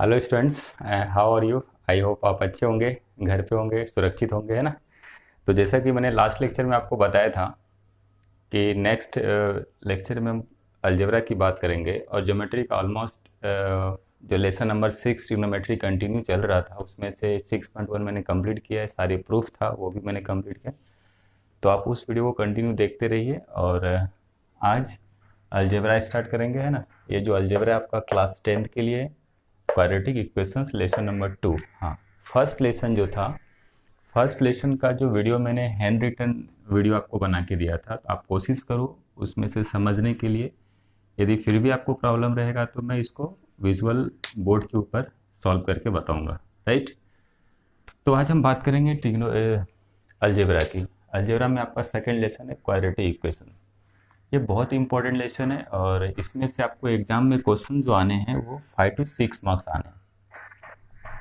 Hello students, how are you. I hope आप अच्छे होंगे, घर पे होंगे, सुरक्षित होंगे, है ना। तो जैसा कि मैंने लास्ट लेक्चर में आपको बताया था कि नेक्स्ट लेक्चर में हम अलजेब्रा की बात करेंगे और ज्योमेट्री का ऑलमोस्ट जो लेसन नंबर 6 ट्रिग्नोमेट्री कंटिन्यू चल रहा था उसमें से 6.1 मैंने कंप्लीट किया है, सारे प्रूफ था वो भी मैंने कंप्लीट किया। तो आप उस वीडियो को कंटिन्यू देखते रहिए और आज अलजेब्रा स्टार्ट करेंगे, है ना। ये जो अलजेब्रा आपका क्लास 10th के लिए क्वाड्रेटिक इक्वेशंस लेसन नंबर 2। हाँ, फर्स्ट लेसन जो था, फर्स्ट लेसन का जो वीडियो मैंने हैंड रिटन वीडियो आपको बना के दिया था, तो आप कोशिश करो उसमें से समझने के लिए। यदि फिर भी आपको प्रॉब्लम रहेगा तो मैं इसको विजुअल बोर्ड के ऊपर सॉल्व करके बताऊंगा, राइट। तो आज हम बात करेंगे अलजेब्रा की। अलजेब्रा में आपका सेकेंड लेसन है क्वाड्रेटिक इक्वेशन। ये बहुत इंपॉर्टेंट लेसन है और इसमें से आपको एग्जाम में क्वेश्चन जो आने हैं वो 5 to 6 मार्क्स आने हैं।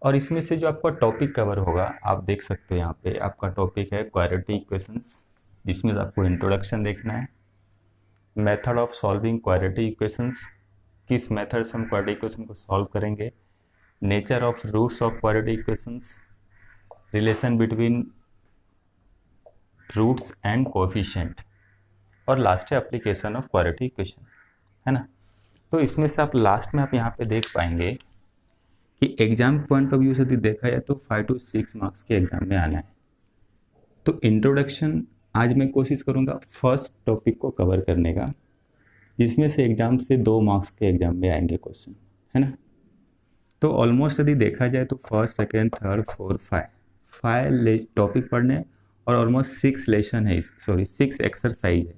और इसमें से जो आपका टॉपिक कवर होगा आप देख सकते हैं, यहाँ पे आपका टॉपिक है क्वाड्रेटिक इक्वेशंस, जिसमें आपको इंट्रोडक्शन देखना है, method of solving quadratic equations, किस मेथड से हम क्वाड्रेटिक इक्वेशन को सॉल्व करेंगे, nature of roots of quadratic equations, relation between roots and coefficient, और लास्ट है एप्लीकेशन ऑफ क्वाड्रेटिक इक्वेशन, है ना। तो इसमें से आप लास्ट में आप यहाँ पे देख पाएंगे कि एग्जाम पॉइंट ऑफ व्यू से देखा जाए तो 5 to 6 मार्क्स के एग्जाम में आना है। तो इंट्रोडक्शन आज मैं कोशिश करूँगा फर्स्ट टॉपिक को कवर करने का, जिसमें से एग्जाम से 2 मार्क्स के एग्जाम में आएंगे क्वेश्चन, है ना। तो ऑलमोस्ट यदि देखा जाए तो first, second, third, fourth, five topic पढ़ने और ऑलमोस्ट 6 लेसन है, 6 एक्सरसाइज है,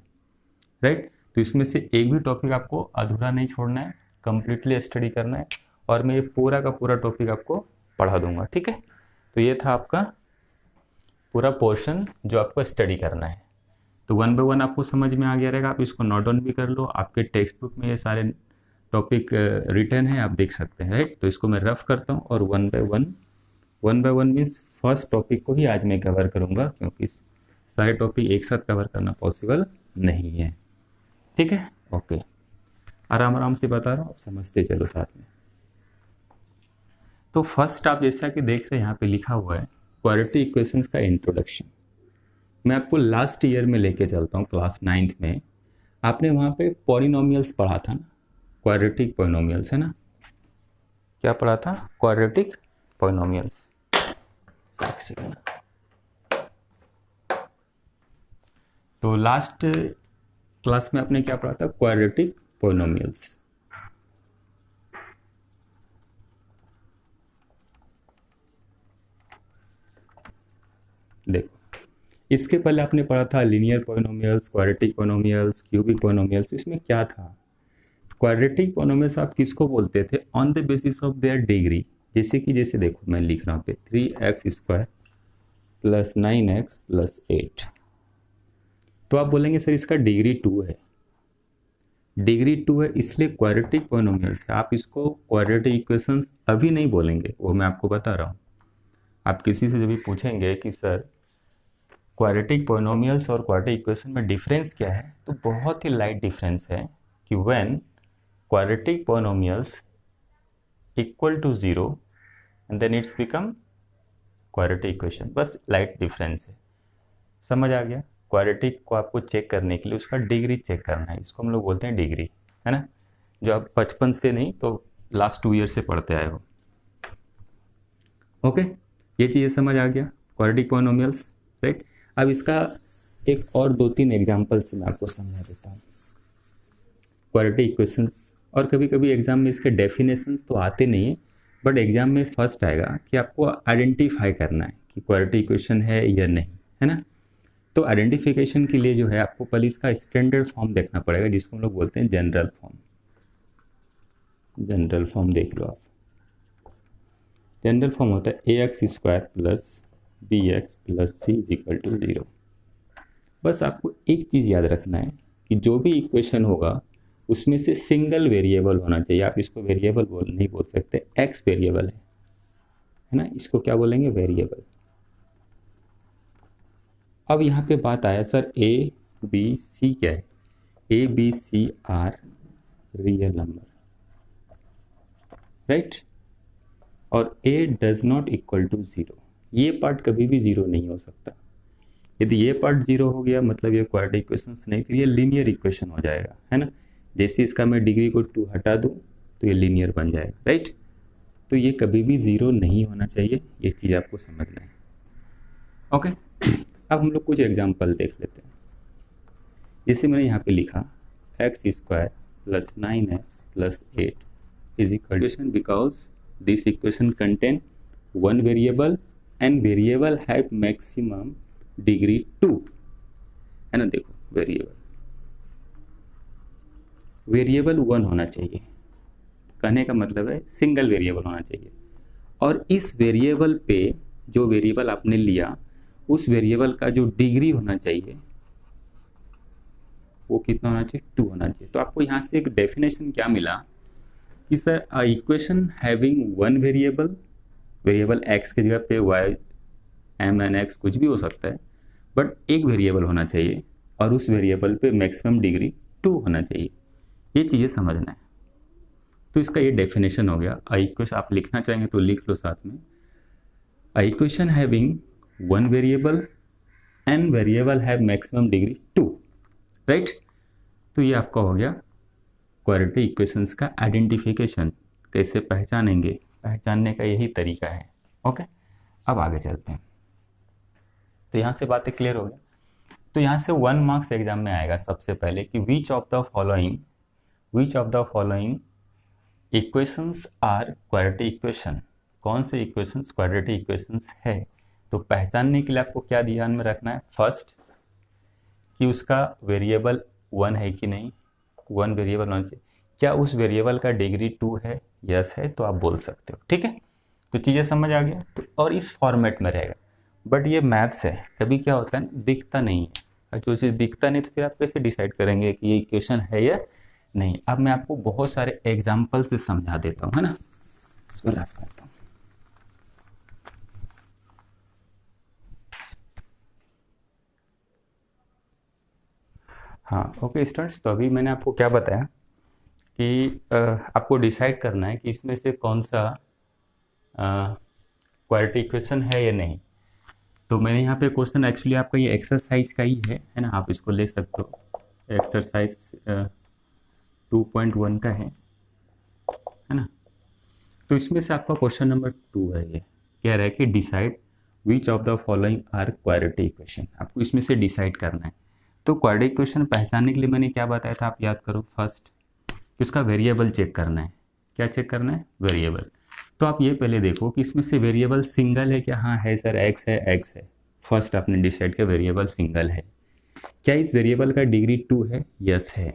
राइट। तो इसमें से एक भी टॉपिक आपको अधूरा नहीं छोड़ना है, कंप्लीटली स्टडी करना है और मैं ये पूरा का पूरा टॉपिक आपको पढ़ा दूंगा, ठीक है। तो ये था आपका पूरा पोर्शन जो आपको स्टडी करना है। तो 1 by 1 आपको समझ में आ गया रहेगा, आप इसको नोट डाउन भी कर लो, आपके टेक्स्ट बुक में ये सारे टॉपिक रिटर्न है, आप देख सकते हैं, राइट। तो इसको मैं रफ करता हूँ और 1 by 1 मीन्स फर्स्ट टॉपिक को ही आज मैं कवर करूँगा, क्योंकि सारे टॉपिक एक साथ कवर करना पॉसिबल नहीं है, ठीक है। ओके, आराम आराम से बता रहा हूँ, आप समझते चलो साथ में। तो फर्स्ट आप जैसा कि देख रहे हैं यहाँ पे लिखा हुआ है क्वाड्रेटिक इक्वेशंस का इंट्रोडक्शन। मैं आपको लास्ट ईयर में लेके चलता हूँ, क्लास 9th में आपने वहाँ पे पॉलिनोमियल्स पढ़ा था ना, क्वाड्रेटिक पॉलिनोमियल्स, है ना। क्या पढ़ा था? Quadratic polynomials. एक सेकेंड। तो लास्ट क्लास में आपने क्या पढ़ा था? Quadratic polynomials. देखो, इसके पहले आपने पढ़ा था linear polynomials, quadratic polynomials, cubic polynomials. इसमें क्या था? क्वाड्रेटिक पॉलिनोमियल्स आप किसको बोलते थे? On the basis of their degree. जैसे देखो मैं लिख रहा हूँ पे 3x² + 9x + 8। तो आप बोलेंगे सर इसका डिग्री 2 है। डिग्री 2 है इसलिए क्वाड्रेटिक पॉलिनोमियल्स है। आप इसको क्वाड्रेटिक इक्वेशंस अभी नहीं बोलेंगे, वो मैं आपको बता रहा हूँ। आप किसी से जब भी पूछेंगे कि सर क्वाड्रेटिक पॉलिनोमियल्स और क्वाड्रेटिक इक्वेशन में डिफरेंस क्या है, तो बहुत ही लाइट डिफरेंस है कि when quadratic polynomials equal to 0 and then it's become quadratic equation, बस लाइट डिफरेंस है। समझ आ गया? क्वाड्रेटिक को आपको चेक करने के लिए उसका डिग्री चेक करना है, इसको हम लोग बोलते हैं डिग्री, है ना, जो आप बचपन से नहीं तो लास्ट 2 ईयर से पढ़ते आए हो। ओके, ये चीज़ें समझ आ गया क्वाड्रेटिक पॉलिनोमियल्स, राइट। अब इसका एक और 2-3 एग्जाम्पल से मैं आपको समझा देता हूँ क्वाड्रेटिक इक्वेशंस। और कभी कभी एग्जाम में इसके डेफिनेशंस तो आते नहीं है, बट एग्जाम में फर्स्ट आएगा कि आपको आइडेंटिफाई करना है कि क्वाड्रेटिक इक्वेशन है या नहीं, है ना। तो आइडेंटिफिकेशन के लिए जो है आपको पहले इसका स्टैंडर्ड फॉर्म देखना पड़ेगा, जिसको हम लोग बोलते हैं जनरल फॉर्म। जनरल फॉर्म देख लो आप। जनरल फॉर्म होता है ax² + bx + c = 0। बस आपको एक चीज़ याद रखना है कि जो भी इक्वेशन होगा उसमें से सिंगल वेरिएबल होना चाहिए। आप इसको वेरिएबल नहीं बोल सकते, एक्स वेरिएबल है ना, इसको क्या बोलेंगे? वेरिएबल। अब यहाँ पे बात आया सर ए बी सी क्या है? A B C are real number. Right. और a does not equal to 0, ये पार्ट कभी भी 0 नहीं हो सकता। यदि ये पार्ट 0 हो गया मतलब ये क्वाड्रेटिक इक्वेशंस नहीं, फिर ये लीनियर इक्वेशन हो जाएगा, है ना। जैसे इसका मैं डिग्री को 2 हटा दूँ तो ये लीनियर बन जाएगा, राइट। तो ये कभी भी 0 नहीं होना चाहिए, ये चीज़ आपको समझना है। ओके, अब हम लोग कुछ एग्जाम्पल देख लेते हैं। जैसे मैंने यहाँ पे लिखा x² + 9x + 8 is equation because this equation contain one variable and variable have maximum degree 2, है ना। देखो वेरिएबल 1 होना चाहिए, कहने का मतलब है सिंगल वेरिएबल होना चाहिए। और इस वेरिएबल पे जो वेरिएबल आपने लिया उस वेरिएबल का जो डिग्री होना चाहिए वो कितना होना चाहिए, 2 होना चाहिए। तो आपको यहाँ से एक डेफिनेशन क्या मिला कि सर अ equation having one variable, variable x की जगह पे y, m एंड x कुछ भी हो सकता है, बट एक वेरिएबल होना चाहिए और उस वेरिएबल पे मैक्सिमम डिग्री 2 होना चाहिए। ये चीज़ें समझना है। तो इसका ये डेफिनेशन हो गया। अ इक्वेशन आप लिखना चाहेंगे तो लिख लो साथ में, अ equation having one variable and variable have maximum degree 2, right. तो ये आपका हो गया क्वाड्रेटिक इक्वेशंस का आइडेंटिफिकेशन। कैसे पहचानेंगे, पहचानने का यही तरीका है। ओके, अब आगे चलते हैं। तो यहाँ से बातें क्लियर हो गई। तो यहाँ से 1 मार्क्स एग्जाम में आएगा सबसे पहले कि which of the following equations are quadratic equation, कौन से इक्वेशंस क्वाड्रेटिक इक्वेशंस है। तो पहचानने के लिए आपको क्या ध्यान में रखना है, फर्स्ट कि उसका वेरिएबल 1 है कि नहीं, 1 वेरिएबल होना चाहिए। क्या उस वेरिएबल का डिग्री 2 है, यस है तो आप बोल सकते हो, ठीक है। तो चीज़ें समझ आ गया। तो और इस फॉर्मेट में रहेगा, बट ये मैथ्स है, कभी क्या होता है दिखता नहीं है, और जो चीज़ दिखता नहीं तो फिर आप कैसे डिसाइड करेंगे कि ये इक्वेशन है या नहीं। अब मैं आपको बहुत सारे एग्जाम्पल से समझा देता हूँ, है ना। इसको रफ करता हूँ। हाँ ओके स्टूडेंट्स, तो अभी मैंने आपको क्या बताया कि आपको डिसाइड करना है कि इसमें से कौन सा क्वाड्रेटिक इक्वेशन है या नहीं। तो मैंने यहाँ पे क्वेश्चन एक्चुअली आपका ये एक्सरसाइज का ही है ना, आप इसको ले सकते हो। एक्सरसाइज 2.1 का है ना। तो इसमें से आपका क्वेश्चन नंबर 2 है, ये कह रहा है कि decide which of the following are quadratic equation. आपको इसमें से डिसाइड करना है। तो क्वाड्रेटिक इक्वेशन पहचानने के लिए मैंने क्या बताया था, आप याद करो। फर्स्ट कि उसका वेरिएबल चेक करना है। क्या चेक करना है, वेरिएबल। तो आप ये पहले देखो कि इसमें से वेरिएबल सिंगल है क्या, हाँ है सर, एक्स है। फर्स्ट आपने डिसाइड किया वेरिएबल सिंगल है। क्या इस वेरिएबल का डिग्री 2 है, यस है।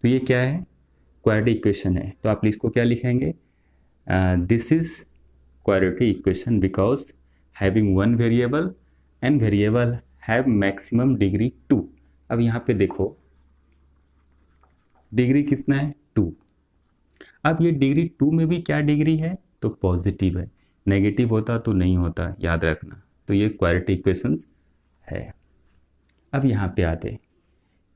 तो ये क्या है, क्वाड्रेटिक इक्वेशन है। तो आप इसको क्या लिखेंगे, this is quadratic equation because having one variable and variable have maximum degree 2। अब यहाँ पे देखो डिग्री कितना है, 2। अब ये डिग्री 2 में भी क्या डिग्री है, तो पॉजिटिव है। नेगेटिव होता तो नहीं होता, याद रखना। तो ये क्वाड्रेटिक इक्वेशंस है। अब यहाँ पे आते,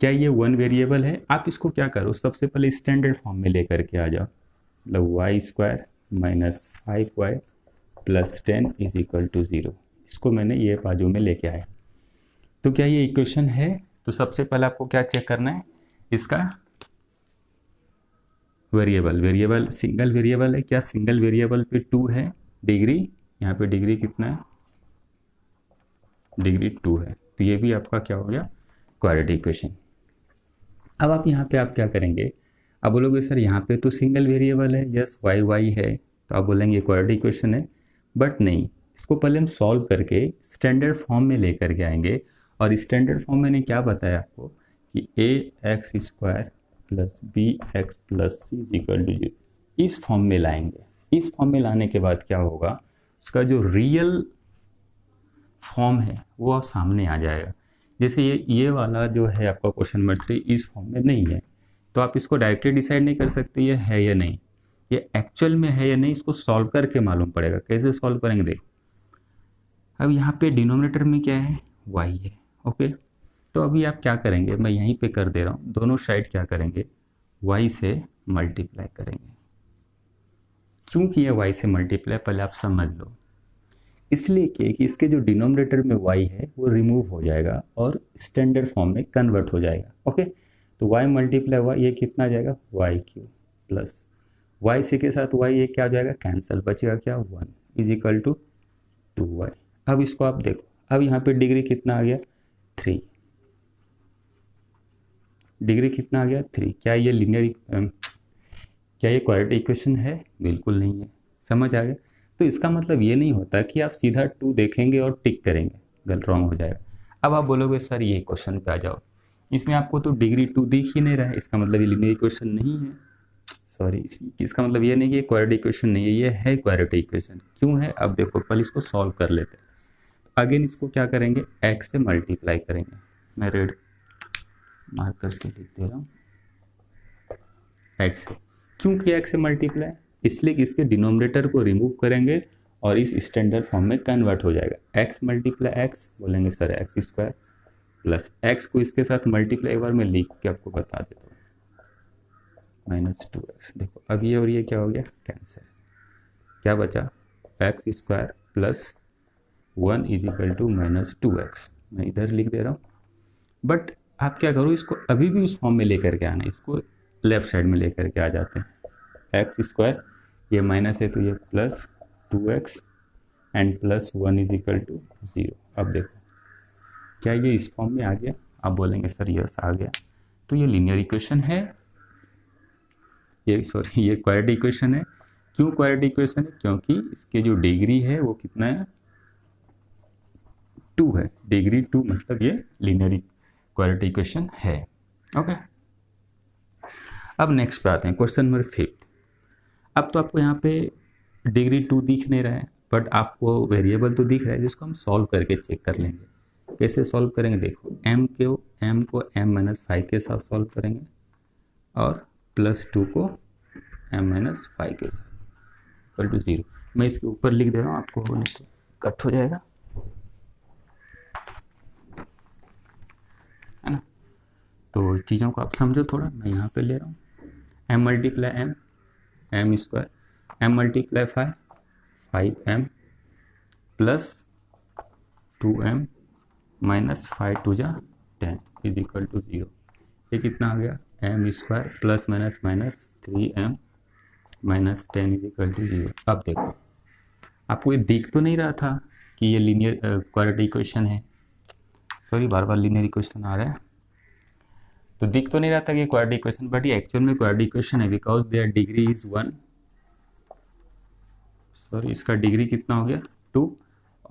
क्या ये वन वेरिएबल है। आप इसको क्या करो, सबसे पहले स्टैंडर्ड फॉर्म में लेकर के आ जाओ। मतलब y² - 5y + 10 = 0। इसको मैंने ये बाजू में लेके आया। तो क्या ये इक्वेशन है, तो सबसे पहले आपको क्या चेक करना है, इसका वेरिएबल सिंगल वेरिएबल है क्या, सिंगल वेरिएबल पे 2 है डिग्री, यहाँ पे डिग्री कितना है, डिग्री 2 है। तो ये भी आपका क्या हो गया, क्वाड्रेटिक इक्वेशन। अब आप यहाँ पे आप क्या करेंगे, आप बोलोगे सर यहाँ पे तो सिंगल वेरिएबल है, यस y है, तो आप बोलेंगे क्वाड्रेटिक इक्वेशन है। बट नहीं, इसको पहले हम सॉल्व करके स्टैंडर्ड फॉर्म में लेकर के आएंगे। और स्टैंडर्ड फॉर्म मैंने क्या बताया आपको कि ax² + bx + c = 0, इस फॉर्म में लाएंगे। इस फॉर्म में लाने के बाद क्या होगा, उसका जो रियल फॉर्म है वो अब सामने आ जाएगा। जैसे ये वाला जो है आपका क्वेश्चन नंबर 3 इस फॉर्म में नहीं है, तो आप इसको डायरेक्टली डिसाइड नहीं कर सकते ये है या नहीं, ये एक्चुअल में है या नहीं, इसको सॉल्व करके मालूम पड़ेगा। कैसे सॉल्व करेंगे, देख अब यहाँ पे डिनोमिनेटर में क्या है, y है। ओके, तो अभी आप क्या करेंगे, मैं यहीं पे कर दे रहा हूँ, दोनों साइड क्या करेंगे, y से मल्टीप्लाई करेंगे। क्योंकि ये y से मल्टीप्लाई, पहले आप समझ लो। इसलिए कि इसके जो डिनोमिनेटर में y है वो रिमूव हो जाएगा और स्टैंडर्ड फॉर्म में कन्वर्ट हो जाएगा। ओके, तो y मल्टीप्लाई y, ये कितना आ जाएगा y क्यूब प्लस y से के साथ y, ये क्या हो जाएगा कैंसिल, बचेगा क्या 1 इज इक्वल टू 2y। अब इसको आप देखो, अब यहाँ पे डिग्री कितना आ गया 3, डिग्री कितना आ गया 3। क्या ये लीनियर, क्या ये क्वाड्रेटिक इक्वेशन है? बिल्कुल नहीं है। समझ आ गया? तो इसका मतलब ये नहीं होता कि आप सीधा 2 देखेंगे और टिक करेंगे, गलत रॉन्ग हो जाएगा। अब आप बोलोगे सर ये क्वेश्चन पे आ जाओ, इसमें आपको तो डिग्री 2 दिख ही नहीं रहा है, इसका मतलब ये लीनियर इक्वेशन नहीं है। सॉरी, इसका मतलब ये नहीं कि ये क्वाड्रेटिक इक्वेशन नहीं है, ये है क्वाड्रेटिक इक्वेशन। क्यों है? अब देखो, पहले इसको सॉल्व कर लेते हैं। अगेन इसको क्या करेंगे, x से मल्टीप्लाई करेंगे। मैं रेड मार्कर से लिख दे रहा हूँ x। क्यों किया x से मल्टीप्लाई? इसलिए कि इसके डिनोमिनेटर को रिमूव करेंगे और इस स्टैंडर्ड फॉर्म में कन्वर्ट हो जाएगा। x मल्टीप्लाई x, बोलेंगे sir x square plus x को इसके साथ मल्टीप्लाई, एक बार मैं लिख के आपको बता देता हूँ, -2x। देखो अब ये और ये क्या हो गया कैंसिल, क्या बचा x square plus 1 is equal to -2x। मैं इधर लिख दे रहा हूँ, बट आप क्या करो, इसको अभी भी उस फॉर्म में लेकर के आना, इसको लेफ्ट साइड में लेकर के आ जाते हैं। एक्स स्क्वायर, ये माइनस है तो ये plus 2x and plus 1 is equal to 0। अब देखो क्या ये इस फॉर्म में आ गया? आप बोलेंगे सर यस आ गया। तो ये लीनियर इक्वेशन है, ये क्वाड्रेटिक इक्वेशन है। क्यों क्वाड्रेटिक इक्वेशन है? क्योंकि इसके जो डिग्री है वो कितना है 2 है। डिग्री 2 मतलब ये लीनियर क्वाड्रेटिक इक्वेशन है। ओके, अब नेक्स्ट पे आते हैं, क्वेश्चन नंबर 5। अब तो आपको यहाँ पे डिग्री 2 दिख नहीं रहा है, बट आपको वेरिएबल तो दिख रहा है, जिसको हम सॉल्व करके चेक कर लेंगे। कैसे सॉल्व करेंगे? देखो m को m-5 के साथ सॉल्व करेंगे और +2 को m-5 के साथ इक्वल टू 0। मैं इसके ऊपर लिख दे रहा हूँ, आपको कट हो जाएगा, है ना। तो चीज़ों को आप समझो थोड़ा, मैं यहाँ पे ले रहा हूँ m multiply m square, m multiply 5 5m plus 2m minus 5 टू जा 10 इज इक्वल टू 0। ये कितना आ गया m square plus minus minus 3m minus 10 is equal to 0। अब देखो, आपको ये दिख तो नहीं रहा था कि ये लीनियर क्वाड्रेटिक इक्वेशन है। सॉरी, बार बार लीनियर इक्वेशन आ रहा है, तो दिख तो नहीं रहा था कि क्वाड्रेटिक इक्वेशन, बट ये एक्चुअल में क्वाड्रेटिक इक्वेशन है because there degree is 1। Sorry, इसका डिग्री कितना हो गया 2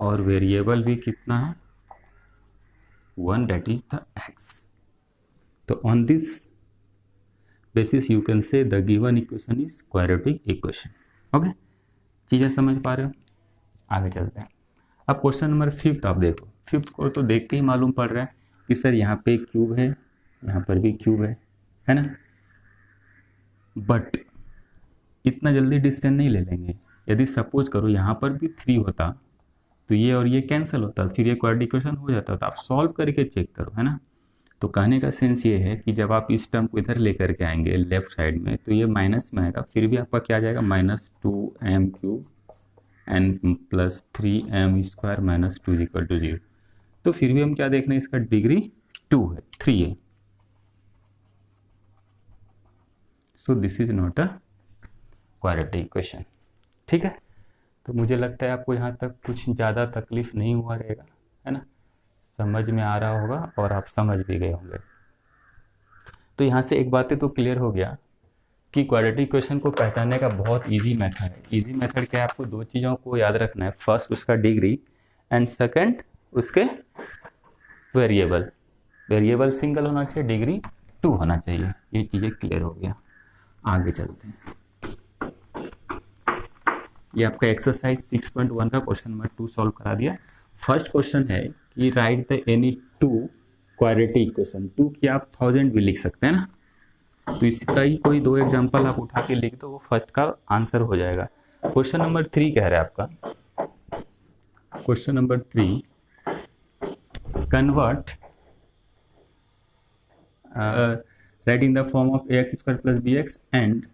और वेरिएबल भी कितना है 1, दैट इज द x। तो on this basis you can say the given equation is quadratic equation. Okay, चीज़ें समझ पा रहे हो? आगे चलते हैं। अब क्वेश्चन नंबर 5 आप देखो, 5th को तो देख के ही मालूम पड़ रहा है कि सर यहाँ पे क्यूब है, यहाँ पर भी क्यूब है ना। बट इतना जल्दी डिसीजन नहीं ले लेंगे। यदि सपोज करो यहाँ पर भी 3 होता तो ये और ये कैंसिल होता, फिर ये क्वाड्रेटिक इक्वेशन हो जाता, तो आप सॉल्व करके चेक करो, है ना। तो कहने का सेंस ये है कि जब आप इस टर्म को इधर लेकर के आएंगे लेफ्ट साइड में, तो ये माइनस में आएगा, फिर भी आपका क्या आ जाएगा -2m³ and plus 3m square minus 2 equal to 0। तो फिर भी हम क्या देख रहे हैं, इसका डिग्री 2 है, 3 है। So this is not a quadratic equation. ठीक है, तो मुझे लगता है आपको यहाँ तक कुछ ज़्यादा तकलीफ नहीं हुआ रहेगा, है ना। समझ में आ रहा होगा और आप समझ भी गए होंगे। तो यहाँ से एक बातें तो क्लियर हो गया कि क्वाड्रेटिक इक्वेशन को पहचानने का बहुत इजी मेथड है। इजी मेथड क्या है, आपको 2 चीज़ों को याद रखना है, फर्स्ट उसका डिग्री एंड सेकंड उसके वेरिएबल। वेरिएबल सिंगल होना चाहिए, डिग्री 2 होना चाहिए। ये चीज़ें क्लियर हो गया। आगे चलते हैं। ये आपका एक्सरसाइज 6.1 का क्वेश्चन नंबर 2 सॉल्व करा दिया। फर्स्ट क्वेश्चन है कि write the any 2 quadratic equation. 2 की आप 1000 भी लिख सकते हैं ना, तो इसका ही कोई 2 एग्जांपल आप उठा के लिख दो, वो फर्स्ट का आंसर हो जाएगा। क्वेश्चन नंबर 3 कह रहा है आपका, question number 3, convert write in the form of ax² + bx and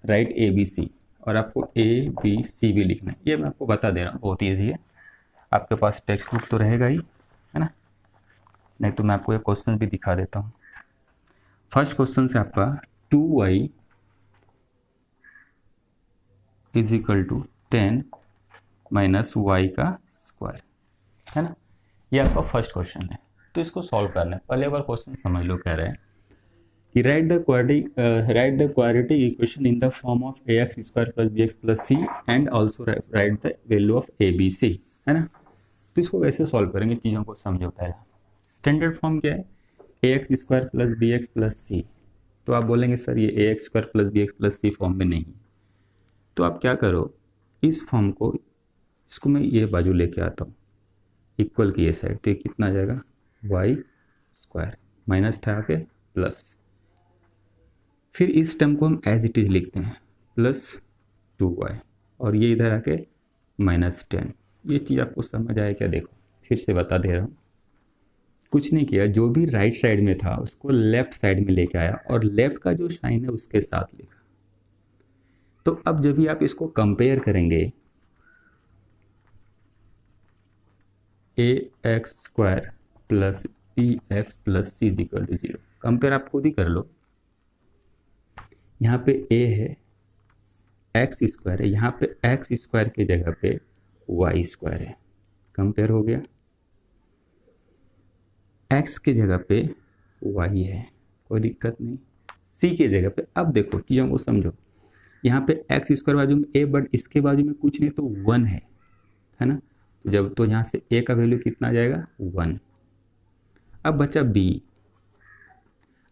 write A B C, और आपको ए बी सी भी लिखना है। ये मैं आपको बता दे रहा हूँ, बहुत ईजी है। आपके पास टेक्स्ट बुक तो रहेगा ही, है ना, नहीं तो मैं आपको एक क्वेश्चन भी दिखा देता हूँ। फर्स्ट क्वेश्चन से आपका 2y is equal to 10 minus Y का स्क्वायर, है ना, ये आपका फर्स्ट क्वेश्चन है। तो इसको सॉल्व करना है। पहले बार क्वेश्चन समझ लो, कह रहे हैं कि write the quadratic equation in the form of A x square plus B x plus C and also write the value of A B C, है ना। तो इसको वैसे सॉल्व करेंगे, चीज़ों को समझो पहले। स्टैंडर्ड फॉर्म क्या है, a x square plus B x plus c. तो आप बोलेंगे सर ये a x square plus B x plus c form में नहीं। तो आप क्या करो, इस फॉर्म को, इसको मैं ये बाजू लेके आता हूँ इक्वल की ये साइड, तो ये कितना आ जाएगा वाई स्क्वायर, माइनस था आके प्लस, फिर इस टर्म को हम एज इट इज लिखते हैं प्लस 2y, और ये इधर आके -10। ये चीज़ आपको समझ आया क्या? देखो फिर से बता दे रहा हूँ, कुछ नहीं किया, जो भी राइट साइड में था उसको लेफ्ट साइड में लेके आया और लेफ्ट का जो साइन है उसके साथ लिखा। तो अब जब भी आप इसको कंपेयर करेंगे, a x square plus B x plus c equal to 0, compare आप खुद ही कर लो। यहाँ पे a है, एक्स स्क्वायर है, यहाँ पे एक्स स्क्वायर की जगह पे वाई स्क्वायर है, कंपेयर हो गया। x के जगह पे y है, कोई दिक्कत नहीं। c के जगह पे, अब देखो चीज़ों को समझो, यहाँ पे एक्स स्क्वायर बाजू में a, बट इसके बाजू में कुछ नहीं तो 1 है ना। तो जब तो यहाँ से a का वैल्यू कितना आ जाएगा 1। अब बचा b,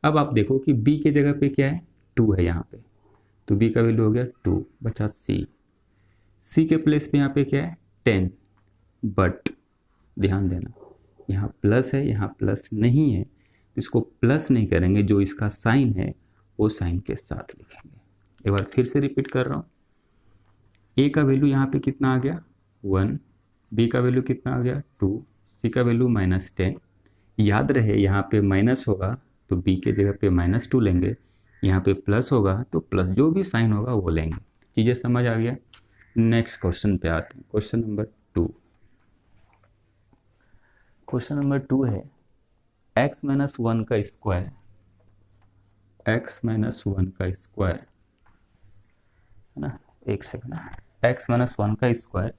अब आप देखो कि b के जगह पे क्या है 2 है यहाँ पे, तो b का वैल्यू हो गया 2। बचा c के प्लेस पे यहाँ पे क्या है 10, बट ध्यान देना यहाँ प्लस है, यहाँ प्लस नहीं है, तो इसको प्लस नहीं करेंगे, जो इसका साइन है वो साइन के साथ लिखेंगे। एक बार फिर से रिपीट कर रहा हूँ, a का वैल्यू यहाँ पे कितना आ गया 1, b का वैल्यू कितना आ गया 2, c का वैल्यू -10। याद रहे यहाँ पे माइनस होगा तो b के जगह पे -2 लेंगे, यहाँ पे प्लस होगा तो प्लस, जो भी साइन होगा वो लेंगे। चीज़ें समझ आ गया। नेक्स्ट क्वेश्चन पे आते हैं, क्वेश्चन नंबर 2। क्वेश्चन नंबर 2 है x - 1 का स्क्वायर, x - 1 का स्क्वायर, है ना, एक सेकंड, x - 1 का square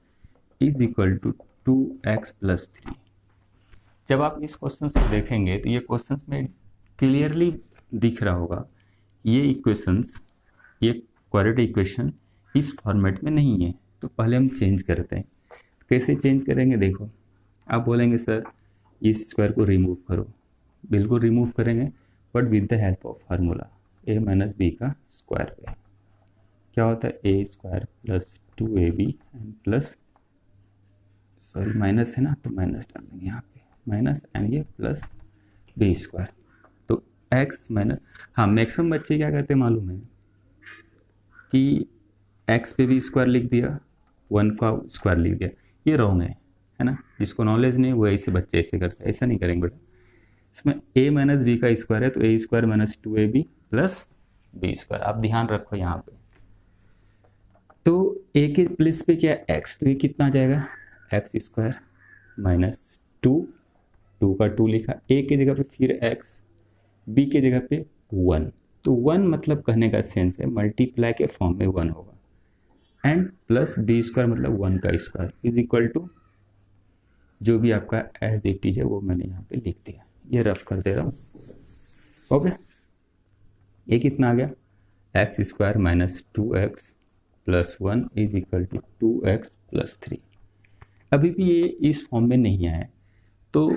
is equal to 2x plus 3। जब आप इस क्वेश्चन को देखेंगे तो ये क्वेश्चन में क्लियरली दिख रहा होगा, ये इक्वेशंस, ये क्वाड्रेटिक इक्वेशन इस फॉर्मेट में नहीं है। तो पहले हम चेंज करते हैं। कैसे चेंज करेंगे? देखो, आप बोलेंगे सर इस स्क्वायर को रिमूव करो, बिल्कुल रिमूव करेंगे, but with the help of formula a - b का स्क्वायर पे क्या होता है a square plus 2ab and plus, sorry minus है ना, तो माइनस डाल देंगे यहाँ पे, माइनस एंड ये प्लस b स्क्वायर। तो x माइनस, हाँ मैक्सिमम बच्चे क्या करते हैं मालूम है कि x पे भी स्क्वायर लिख दिया, 1 का स्क्वायर लिख दिया, ये रॉन्ग है ना। जिसको नॉलेज नहीं वो ऐसे बच्चे ऐसे करते हैं, ऐसा नहीं करेंगे बेटा। इसमें a - b का स्क्वायर है तो a square minus 2ab plus b square, आप ध्यान रखो यहाँ पे। तो a के प्लेस पे क्या है x, तो ये कितना आ जाएगा x स्क्वायर माइनस 2 का 2 लिखा, a के जगह पे फिर x, b के जगह पे 1, तो 1 मतलब कहने का सेंस है मल्टीप्लाई के फॉर्म में 1 होगा, एंड प्लस b स्क्वायर मतलब 1 का स्क्वायर इज इक्वल टू, जो भी आपका एज इट इज है वो मैंने यहाँ पे लिख दिया, ये रफ कर दे रहा हूँ। ओके, ये कितना आ गया X square minus 2x plus 1 is equal to 2x plus 3। अभी भी ये इस फॉर्म में नहीं आया, तो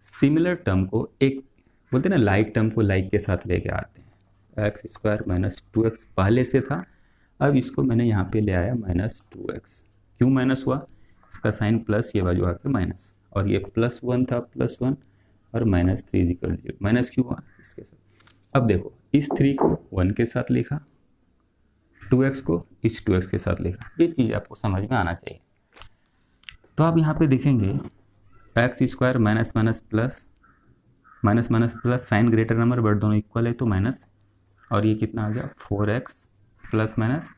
सिमिलर टर्म को, एक बोलते हैं ना लाइक टर्म को लाइक के साथ लेके आते हैं। एक्स स्क्वायर माइनस 2x पहले से था, अब इसको मैंने यहाँ पे ले आया -2x। क्यों माइनस हुआ? इसका साइन प्लस, ये बाजू आके माइनस, और ये +1 था, +1 और -3 इक्वल 0। माइनस क्यों हुआ? इसके साथ। अब देखो, इस 3 को 1 के साथ लिखा, 2x को इस 2x के साथ लिखा, ये चीज़ आपको समझ में आना चाहिए। तो आप यहाँ पे देखेंगे X square minus minus plus, minus minus plus, sign greater number but दोनों इक्वल है तो माइनस, और ये कितना आ गया 4x plus minus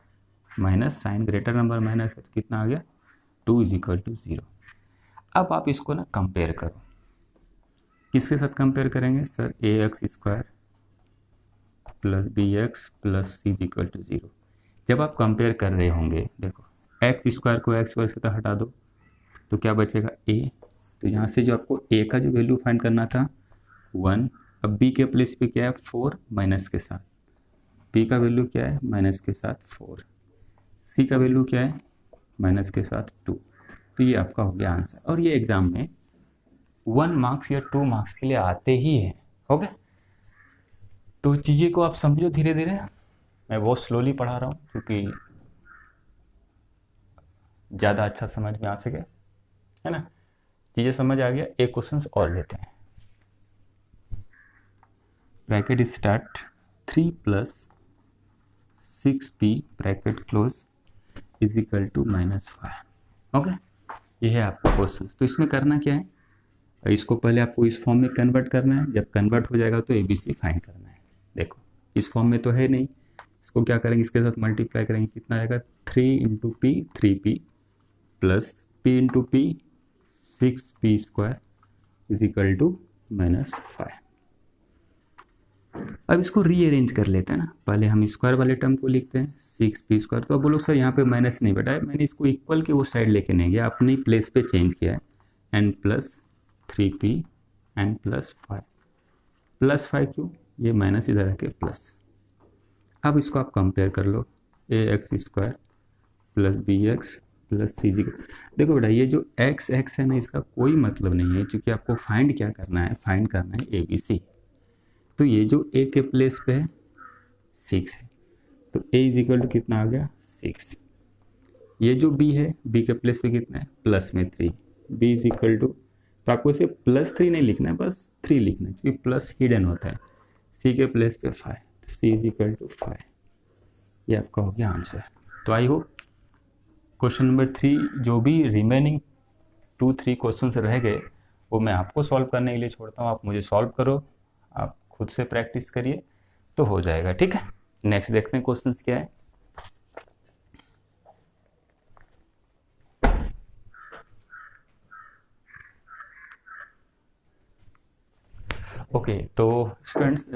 minus, sign greater number minus है तो कितना आ गया 2 = 0। अब आप इसको ना कंपेयर करो, किसके साथ कंपेयर करेंगे sir, ax² plus bx plus c = 0। जब आप कंपेयर कर रहे होंगे, देखो x² को x² से तो हटा दो तो क्या बचेगा a, तो यहाँ से जो आपको a का जो वैल्यू फाइंड करना था 1, अब b के प्लेस पे क्या है 4 माइनस के साथ, b का वैल्यू क्या है माइनस के साथ 4, c का वैल्यू क्या है माइनस के साथ 2। तो ये आपका हो गया आंसर, और ये एग्जाम में 1 मार्क्स या 2 मार्क्स के लिए आते ही हैं। ओके, तो चीज़ें को आप समझो धीरे धीरे, मैं बहुत स्लोली पढ़ा रहा हूँ क्योंकि ज़्यादा अच्छा समझ में आ सके, है ना। चीज़ें समझ आ गया, एक क्वेश्चन और लेते हैं। Bracket start 3 + 6p bracket close = -5। Okay, ये है आपका क्वेश्चन। तो इसमें करना क्या है, इसको पहले आपको इस फॉर्म में कन्वर्ट करना है, जब कन्वर्ट हो जाएगा तो ABC फाइंड करना है। देखो इस फॉर्म में तो है नहीं, इसको क्या करेंगे, इसके साथ मल्टीप्लाई करेंगे, कितना आएगा 3 × p 3p plus p × p 6p² = -5। अब इसको रीअरेंज कर लेते हैं ना, पहले हम स्क्वायर वाले टर्म को लिखते हैं 6p²। तो अब बोलो सर यहाँ पे माइनस नहीं बेटा, मैंने इसको इक्वल के वो साइड लेके नहीं गया, अपनी प्लेस पे चेंज किया है, n + 3p n + 5 प्लस 5 क्यों, ये माइनस इधर आके प्लस। अब इसको आप कंपेयर कर लो, ax² plus bx plus c = देखो बेटा ये जो x है ना, इसका कोई मतलब नहीं है, क्योंकि आपको फाइंड क्या करना है, फाइंड करना है ABC। तो ये जो a के प्लेस पे है 6 है, तो a = कितना आ गया 6। ये जो b है, b के प्लेस पे कितना है प्लस में 3, b = तो आपको इसे +3 नहीं लिखना है, बस 3 लिखना है क्योंकि प्लस हिडन होता है। c के प्लेस पे 5, c = 5। ये आपका हो गया आंसर। तो आई होप क्वेश्चन नंबर 3 जो भी रिमेनिंग 2-3 क्वेश्चन रह गए वो मैं आपको सॉल्व करने के लिए छोड़ता हूँ, आप मुझे सॉल्व करो, आप खुद से प्रैक्टिस करिए तो हो जाएगा, ठीक है। नेक्स्ट देखते हैं क्वेश्चंस क्या है। ओके, तो स्टूडेंट्स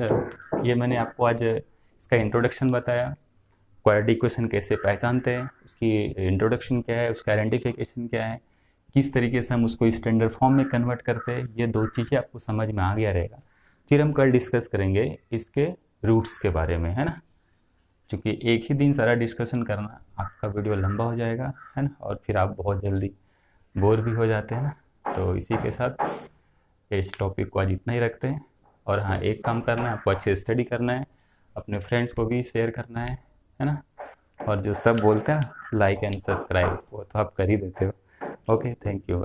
ये मैंने आपको आज इसका इंट्रोडक्शन बताया, क्वाड्रेटिक इक्वेशन कैसे पहचानते हैं, उसकी इंट्रोडक्शन क्या है, उसका आइडेंटिफिकेशन क्या है, किस तरीके से हम उसको स्टैंडर्ड फॉर्म में कन्वर्ट करते हैं, ये 2 चीज़ें आपको समझ में आ गया रहेगा। फिर हम कल डिस्कस करेंगे इसके रूट्स के बारे में, है ना, क्योंकि एक ही दिन सारा डिस्कशन करना आपका वीडियो लंबा हो जाएगा, है ना, और फिर आप बहुत जल्दी बोर भी हो जाते हैं ना। तो इसी के साथ इस टॉपिक को आज इतना ही रखते हैं। और हाँ, एक काम करना है, आपको अच्छे स्टडी करना है, अपने फ्रेंड्स को भी शेयर करना है ना, और जो सब बोलते हैं लाइक एंड सब्सक्राइब वो तो आप कर ही देते हो। Okay, thank you.